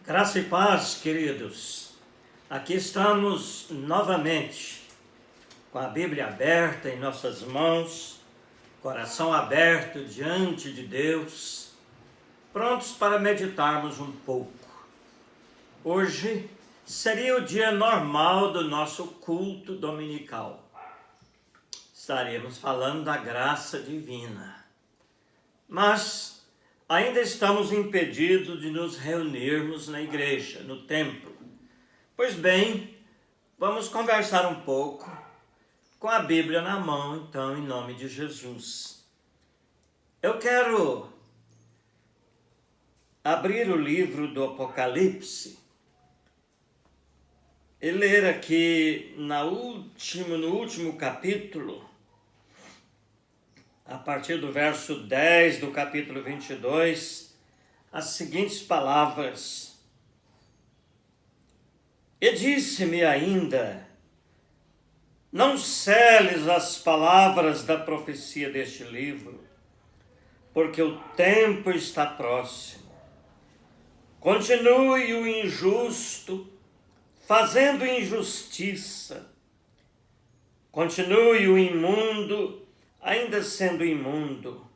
Graça e paz, queridos. Aqui estamos novamente com a Bíblia aberta em nossas mãos, coração aberto diante de Deus, prontos para meditarmos um pouco. Hoje seria o dia normal do nosso culto dominical. Estaremos falando da graça divina, mas ainda estamos impedidos de nos reunirmos na igreja, no templo. Pois bem, vamos conversar um pouco com a Bíblia na mão, então, em nome de Jesus. Eu quero abrir o livro do Apocalipse e ler aqui no último capítulo, a partir do verso 10 do capítulo 22, as seguintes palavras. E disse-me ainda: não seles as palavras da profecia deste livro, porque o tempo está próximo. Continue o injusto, fazendo injustiça. Continue o imundo, ainda sendo imundo.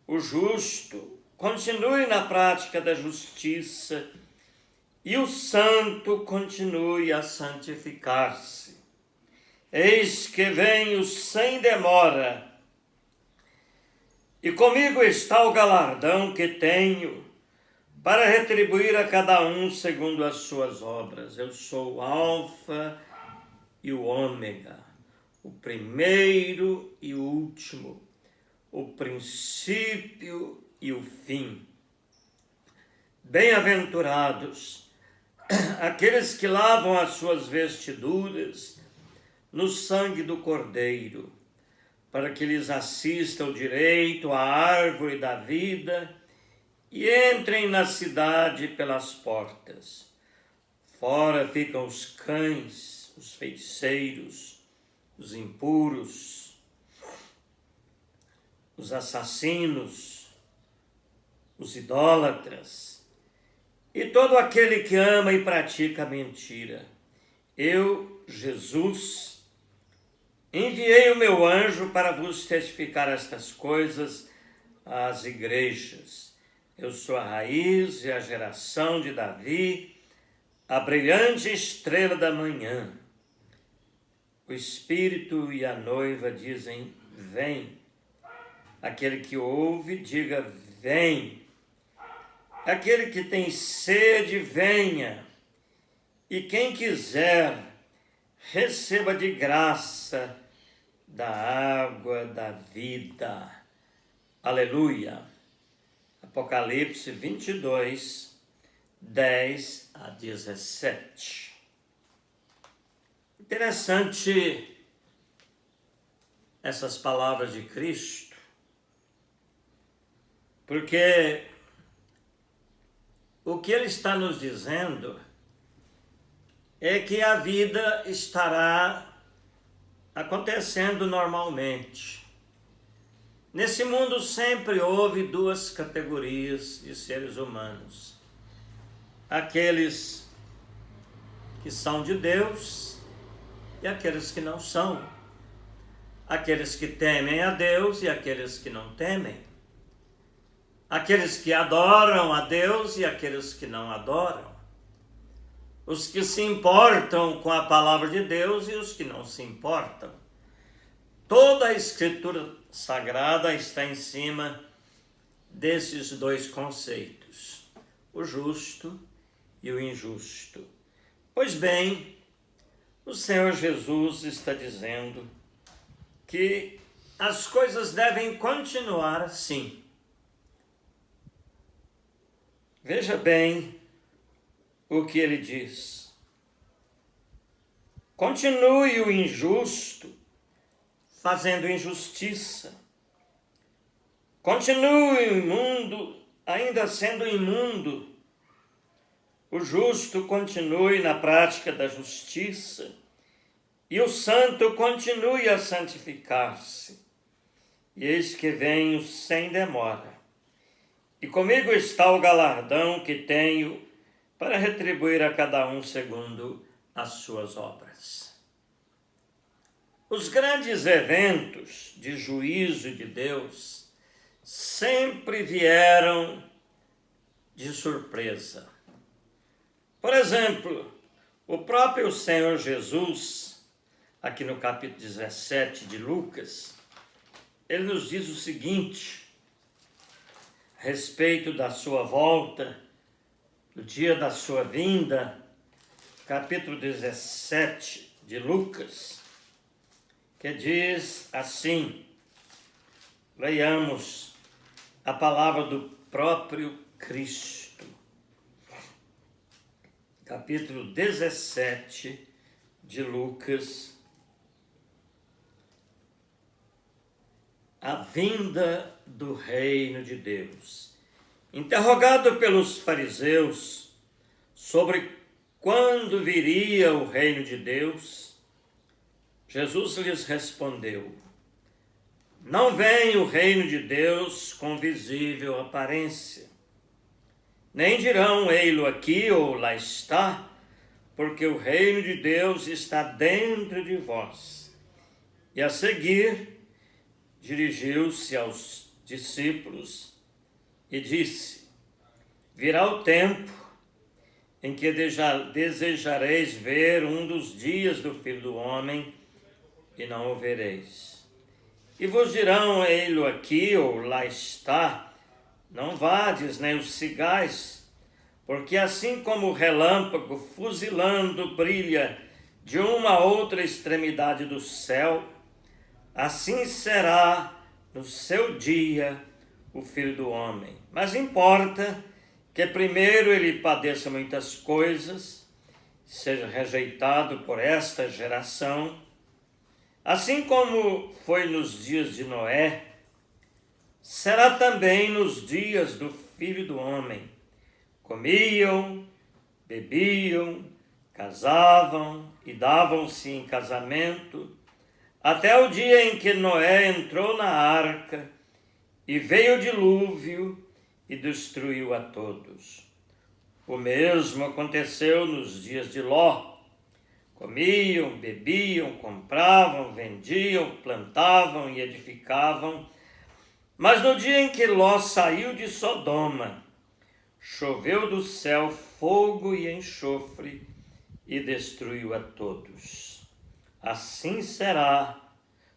O justo continue na prática da justiça, e o santo continue a santificar-se. Eis que venho sem demora, e comigo está o galardão que tenho, para retribuir a cada um segundo as suas obras. Eu sou o Alfa e o Ômega, o primeiro e o último, o princípio e o fim. Bem-aventurados aqueles que lavam as suas vestiduras no sangue do Cordeiro, para que lhes assista o direito à árvore da vida e entrem na cidade pelas portas. Fora ficam os cães, os feiticeiros, os impuros, os assassinos, os idólatras e todo aquele que ama e pratica a mentira. Eu, Jesus, enviei o meu anjo para vos testificar estas coisas às igrejas. Eu sou a raiz e a geração de Davi, a brilhante estrela da manhã. O Espírito e a noiva dizem: vem. Aquele que ouve, diga: vem. Aquele que tem sede, venha. E quem quiser, receba de graça da água da vida. Aleluia. Apocalipse 22, 10 a 17. Interessante essas palavras de Cristo, porque o que ele está nos dizendo é que a vida estará acontecendo normalmente. Nesse mundo sempre houve duas categorias de seres humanos: aqueles que são de Deus e aqueles que não são, aqueles que temem a Deus e aqueles que não temem, aqueles que adoram a Deus e aqueles que não adoram, os que se importam com a palavra de Deus e os que não se importam. Toda a Escritura Sagrada está em cima desses dois conceitos, o justo e o injusto. Pois bem, o Senhor Jesus está dizendo que as coisas devem continuar assim. Veja bem o que ele diz. Continue o injusto fazendo injustiça. Continue o imundo ainda sendo imundo. O justo continue na prática da justiça e o santo continue a santificar-se. E eis que venho sem demora. E comigo está o galardão que tenho para retribuir a cada um segundo as suas obras. Os grandes eventos de juízo de Deus sempre vieram de surpresa. Por exemplo, o próprio Senhor Jesus, aqui no capítulo 17 de Lucas, ele nos diz o seguinte, a respeito da sua volta, do dia da sua vinda, capítulo 17 de Lucas, que diz assim, leiamos a palavra do próprio Cristo. Capítulo 17 de Lucas, a vinda do reino de Deus. Interrogado pelos fariseus sobre quando viria o reino de Deus, Jesus lhes respondeu: não vem o reino de Deus com visível aparência, nem dirão ei-lo aqui ou lá está, porque o reino de Deus está dentro de vós. E a seguir, dirigiu-se aos discípulos e disse: virá o tempo em que desejareis ver um dos dias do Filho do Homem e não o vereis. E vos dirão, ei-lo aqui ou lá está, não vades nem os sigais, porque assim como o relâmpago fuzilando brilha de uma a outra extremidade do céu, assim será no seu dia o Filho do Homem. Mas importa que primeiro ele padeça muitas coisas, seja rejeitado por esta geração, assim como foi nos dias de Noé, será também nos dias do Filho do Homem. Comiam, bebiam, casavam e davam-se em casamento, até o dia em que Noé entrou na arca e veio o dilúvio e destruiu a todos. O mesmo aconteceu nos dias de Ló. Comiam, bebiam, compravam, vendiam, plantavam e edificavam. Mas no dia em que Ló saiu de Sodoma, choveu do céu fogo e enxofre e destruiu a todos. Assim será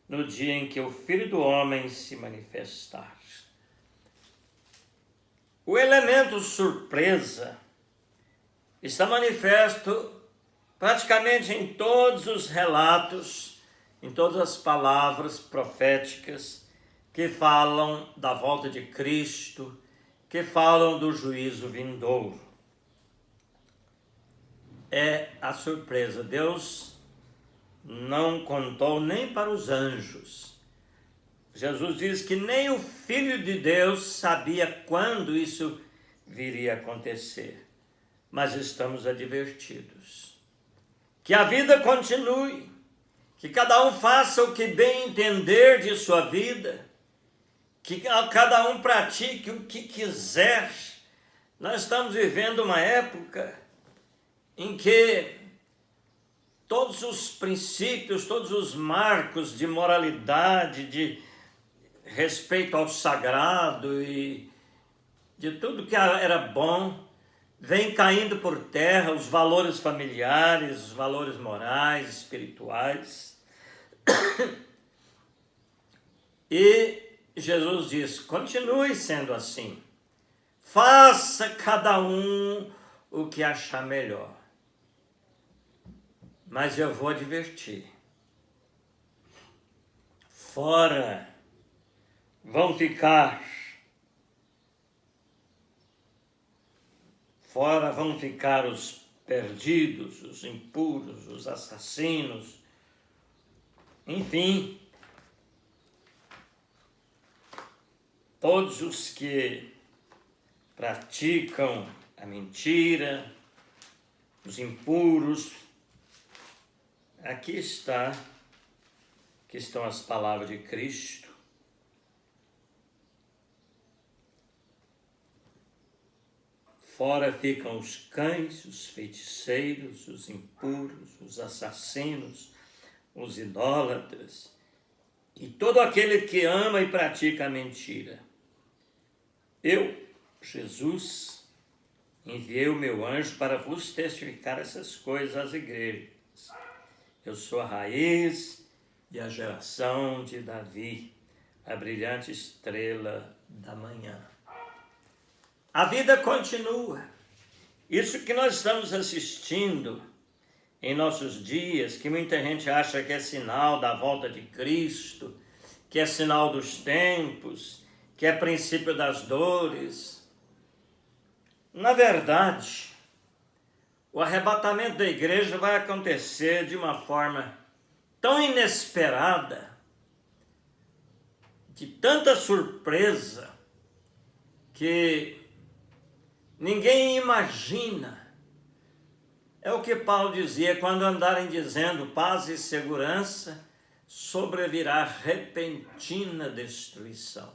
no dia em que o Filho do Homem se manifestar. O elemento surpresa está manifesto praticamente em todos os relatos, em todas as palavras proféticas que falam da volta de Cristo, que falam do juízo vindouro. É a surpresa. Deus não contou nem para os anjos. Jesus diz que nem o Filho de Deus sabia quando isso viria a acontecer. Mas estamos advertidos. Que a vida continue, que cada um faça o que bem entender de sua vida, que cada um pratique o que quiser. Nós estamos vivendo uma época em que todos os princípios, todos os marcos de moralidade, de respeito ao sagrado e de tudo que era bom, vem caindo por terra, os valores familiares, os valores morais, espirituais. E Jesus diz, continue sendo assim. Faça cada um o que achar melhor. Mas eu vou advertir. Fora vão ficar os perdidos, os impuros, os assassinos, enfim, todos os que praticam a mentira, os impuros. Aqui estão as palavras de Cristo. Fora ficam os cães, os feiticeiros, os impuros, os assassinos, os idólatras e todo aquele que ama e pratica a mentira. Eu, Jesus, enviei o meu anjo para vos testificar essas coisas às igrejas. Eu sou a raiz e a geração de Davi, a brilhante estrela da manhã. A vida continua. Isso que nós estamos assistindo em nossos dias, que muita gente acha que é sinal da volta de Cristo, que é sinal dos tempos, que é princípio das dores. Na verdade, o arrebatamento da igreja vai acontecer de uma forma tão inesperada, de tanta surpresa, que ninguém imagina. É o que Paulo dizia: quando andarem dizendo paz e segurança, sobrevirá repentina destruição.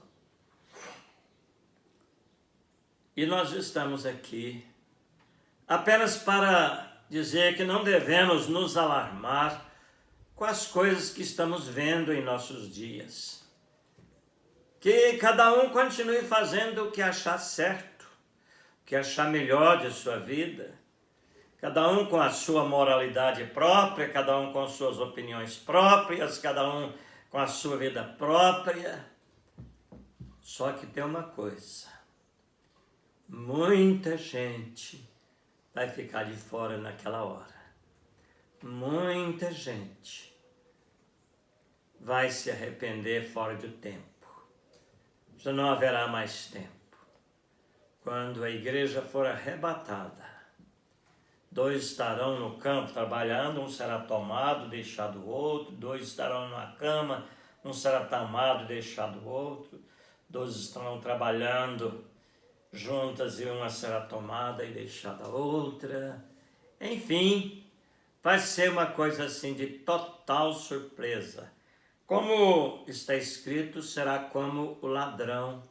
E nós estamos aqui apenas para dizer que não devemos nos alarmar com as coisas que estamos vendo em nossos dias. Que cada um continue fazendo o que achar certo, o que achar melhor de sua vida, cada um com a sua moralidade própria, cada um com suas opiniões próprias, cada um com a sua vida própria. Só que tem uma coisa: muita gente vai ficar de fora naquela hora. Muita gente vai se arrepender fora do tempo. Já não haverá mais tempo. Quando a igreja for arrebatada, 2 estarão no campo trabalhando, um será tomado, deixado o outro, 2 estarão na cama, um será tomado, deixado o outro, 2 estarão trabalhando juntas e uma será tomada e deixada a outra. Enfim, vai ser uma coisa assim de total surpresa. Como está escrito, será como o ladrão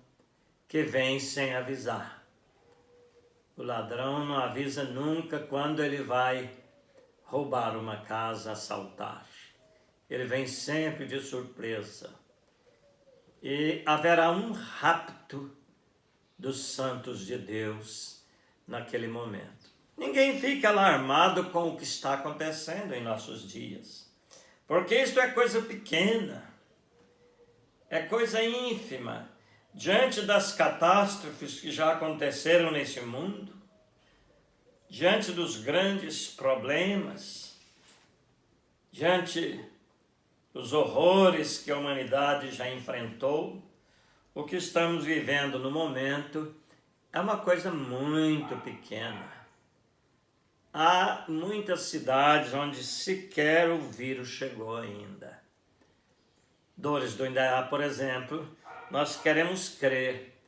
que vem sem avisar. O ladrão não avisa nunca quando ele vai roubar uma casa, assaltar. Ele vem sempre de surpresa. E haverá um rapto dos santos de Deus naquele momento. Ninguém fica alarmado com o que está acontecendo em nossos dias, porque isto é coisa pequena, é coisa ínfima, diante das catástrofes que já aconteceram nesse mundo, diante dos grandes problemas, diante dos horrores que a humanidade já enfrentou. O que estamos vivendo no momento é uma coisa muito pequena. Há muitas cidades onde sequer o vírus chegou ainda. Dores do Indaiá, por exemplo, nós queremos crer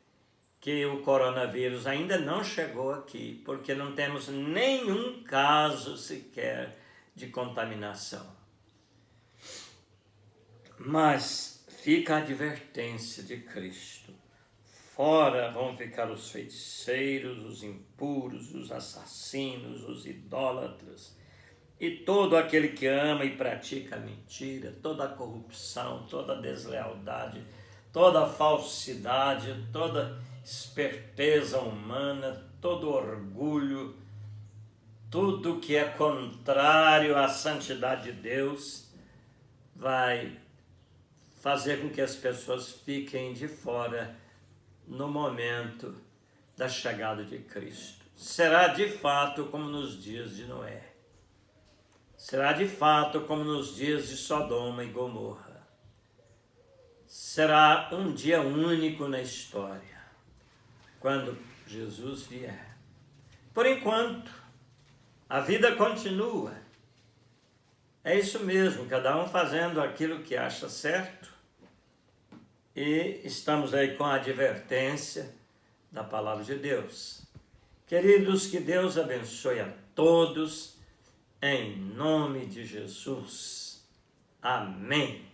que o coronavírus ainda não chegou aqui, porque não temos nenhum caso sequer de contaminação. Mas fica a advertência de Cristo: fora vão ficar os feiticeiros, os impuros, os assassinos, os idólatras, e todo aquele que ama e pratica a mentira, toda a corrupção, toda a deslealdade, toda a falsidade, toda esperteza humana, todo orgulho, tudo que é contrário à santidade de Deus, vai fazer com que as pessoas fiquem de fora no momento da chegada de Cristo. Será de fato como nos dias de Noé. Será de fato como nos dias de Sodoma e Gomorra. Será um dia único na história, quando Jesus vier. Por enquanto, a vida continua. É isso mesmo, cada um fazendo aquilo que acha certo. E estamos aí com a advertência da palavra de Deus. Queridos, que Deus abençoe a todos, em nome de Jesus. Amém.